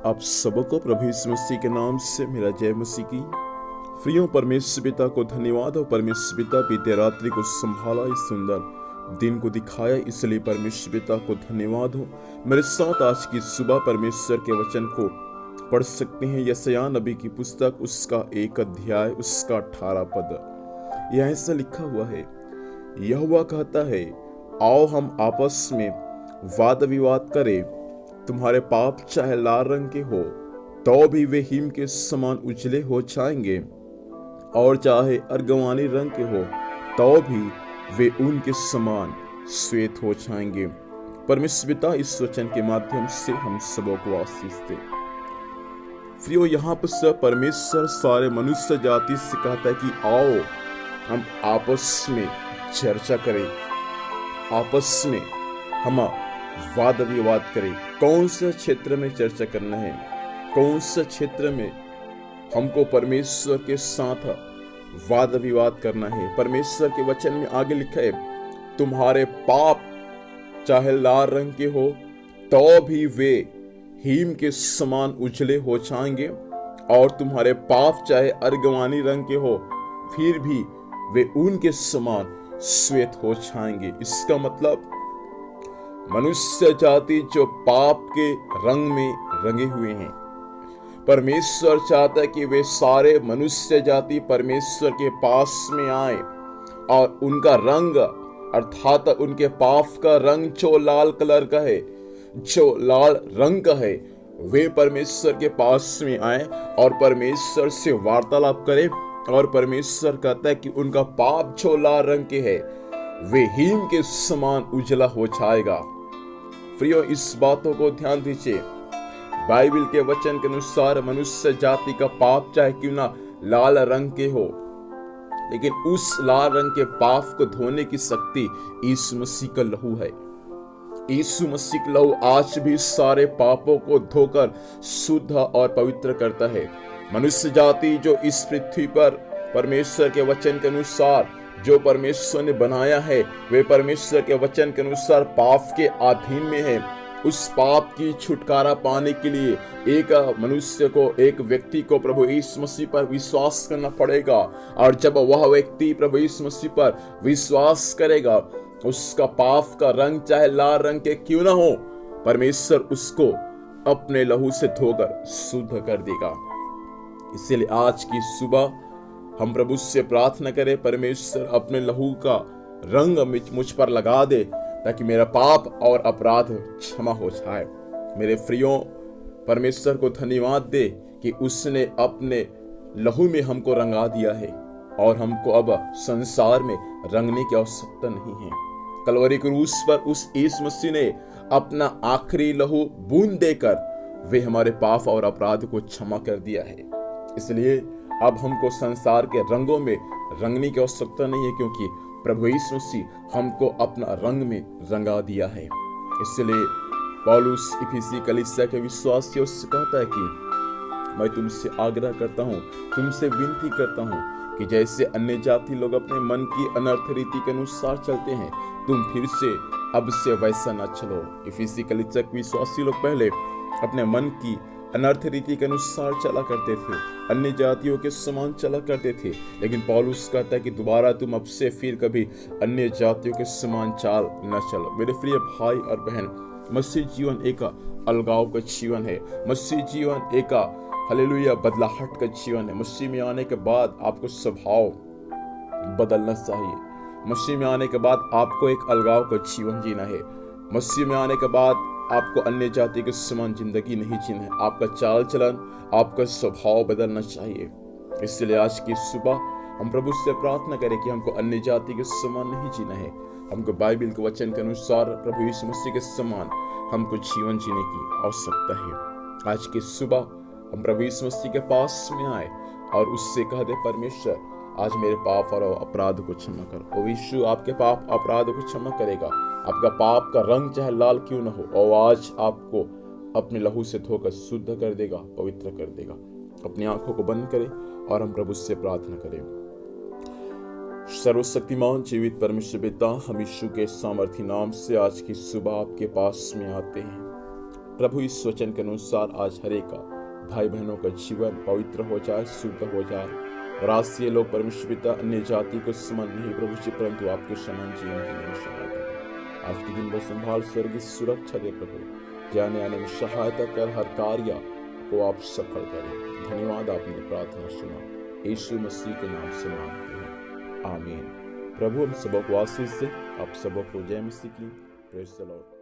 आप सबको प्रभु यीशु मसीह के नाम से मेरा जय मसीह की। प्रियो, परमेश्वर पिता को धन्यवाद हो। परमेश्वर पिता बीते रात्रि को संभाला, इस सुंदर दिन को दिखाया, इसलिए परमेश्वर पिता को धन्यवाद हो। मेरे साथ आज की सुबह परमेश्वर के वचन को पढ़ सकते हैं। यशायाह नबी की पुस्तक, उसका 1 अध्याय, उसका 18 पद। यह ऐसा लिखा हुआ है, यहोवा कहता है, आओ हम आपस में वाद विवाद करें। तुम्हारे पाप चाहे लाल रंग के हो तो भी वे हिम के समान उजले हो जाएंगे, और चाहे अर्गवानी रंग के हो तो भी वे ऊन के समान श्वेत हो जाएंगे। परमेश्वर पिता इस वचन के माध्यम से हम सबों को आशीष दे। प्रियो, यहाँ पर परमेश्वर सारे मनुष्य जाति से कहता है कि आओ हम आपस में चर्चा करें, आपस में हम वाद विवाद करें। कौन सा क्षेत्र में चर्चा करना है, कौन सा क्षेत्र में हमको परमेश्वर के साथ वाद विवाद करना है। परमेश्वर के वचन में आगे लिखा है, तुम्हारे पाप चाहे लाल रंग के हो तो भी वे हिम के समान उजले हो जाएंगे, और तुम्हारे पाप चाहे अर्गवानी रंग के हो फिर भी वे ऊन के समान श्वेत हो जाएंगे। इसका मतलब मनुष्य जाति जो पाप के रंग में रंगे हुए हैं, परमेश्वर चाहता है कि वे सारे मनुष्य जाति परमेश्वर के पास में आए, और उनका रंग अर्थात उनके पाप का रंग जो लाल कलर का है, जो लाल रंग का है, वे परमेश्वर के पास में आए और परमेश्वर से वार्तालाप करें। और परमेश्वर कहता है कि उनका पाप जो लाल रंग के है वे हिम के समान उजला हो जाएगा। प्रियो, इस बातों को ध्यान दीजिए। बाइबल के वचन के अनुसार मनुष्य जाति का पाप चाहे क्यों ना लाल रंग के हो, लेकिन उस लाल रंग के पाप को धोने की शक्ति यीशु मसीह का लहू है। यीशु मसीह का लहू आज भी सारे पापों को धोकर शुद्ध और पवित्र करता है। मनुष्य जाति जो इस पृथ्वी पर परमेश्वर के वचन के अनुसार जो परमेश्वर ने बनाया है, वे परमेश्वर के वचन के अनुसार पाप के अधीन में है। उस पाप की छुटकारा पाने के लिए एक मनुष्य को, एक व्यक्ति को प्रभु यीशु मसीह पर विश्वास करना पड़ेगा। और जब वह व्यक्ति प्रभु यीशु मसीह पर विश्वास करेगा, उसका पाप का रंग चाहे लाल रंग के क्यों ना हो, परमेश्वर उसको अपने लहू से धोकर शुद्ध कर देगा। इसलिए आज की सुबह हम प्रभु से प्रार्थना करें, परमेश्वर अपने लहू का रंग मुझ पर लगा दे, ताकि मेरा पाप और अपराध क्षमा हो जाए। मेरे प्रियो, परमेश्वर को धन्यवाद दे कि उसने अपने लहू में हमको रंगा दिया है, और हमको अब संसार में रंगने की आवश्यकता नहीं है। कलवरी क्रूस पर उस यीशु मसीह ने अपना आखिरी लहू बूंद देकर वे हमारे पाप और अपराध को क्षमा कर दिया है। इसलिए अब हमको संसार के रंगों में रंगने की आवश्यकता नहीं है, क्योंकि प्रभु यीशु मसीह हमको अपना रंग में रंगा दिया है। इसलिए पौलुस इफिसी कलीसिया के विश्वासियों से कहता है कि मैं तुमसे आग्रह करता हूँ, तुमसे विनती करता हूँ कि जैसे अन्य जाति लोग अपने मन की अनर्थ रीति के अनुसार चलते हैं, तुम फिर से अब से वैसा न चलो। इफिसी कलीसिया के विश्वासी लोग पहले अपने मन की अनर्थ रीति के अनुसार चला करते थे, अन्य जातियों के समान चला करते थे, लेकिन पौलुस कहता है कि दोबारा तुम अब से फिर कभी अन्य जातियों के समान चाल न चलो। मेरे प्रिय भाई और बहन, मसीह जीवन एक अलगाव का जीवन है। मसीह जीवन एक हालेलुया बदलाहट का जीवन है। मसीह में आने के बाद आपको स्वभाव बदलना चाहिए। मसीह में आने के बाद आपको एक अलगाव का जीवन जीना है। मसीह में आने के बाद आपको अन्य जाति के समान जिंदगी नहीं जीना है। आपका चाल चलन, आपका स्वभाव बदलना चाहिए। इसलिए आज की सुबह हम प्रभु से प्रार्थना करें कि हमको अन्य जाति के समान नहीं जीना है। हमको बाइबल के वचन के अनुसार प्रभु यीशु मसीह के समान हमको जीवन जीने की आवश्यकता है। आज की सुबह हम प्रभु यीशु मसीह के पास में आए और उससे कह दे, परमेश्वर आज मेरे पाप और अपराध को क्षमा कर। और यीशु आपके पाप अपराध को क्षमा करेगा। आपका पाप का रंग चाहे लाल क्यों न हो, और आज आपको अपने लहू से धोकर शुद्ध कर देगा, पवित्र कर देगा। अपनी आंखों को बंद करें और हम प्रभु से प्रार्थना करें। सर्वशक्तिमान जीवित परमेश्वर पिता, हम यीशु के सामर्थी नाम से आज की सुबह आपके पास में आते हैं। प्रभु इस वचन के अनुसार आज हर एक का भाई बहनों का जीवन पवित्र हो जाए, शुद्ध हो जाए, और आज से ये लोग परमेश्वर पिता अन्य जाति को समान नहीं प्रभु जी, परंतु आपके समान जीवन जीने में सहायता करें। आज के दिन में संभाल, स्वर्गीय सुरक्षा दे प्रभु, जाने आने में सहायता कर, हर कार्य को आप सफल करें। धन्यवाद, आपने प्रार्थना सुना, यीशु मसीह के नाम से मांगते हैं, आमीन। प्रभु हम सबको आशीष दे, आप सबको जय मसीह की। Praise the Lord.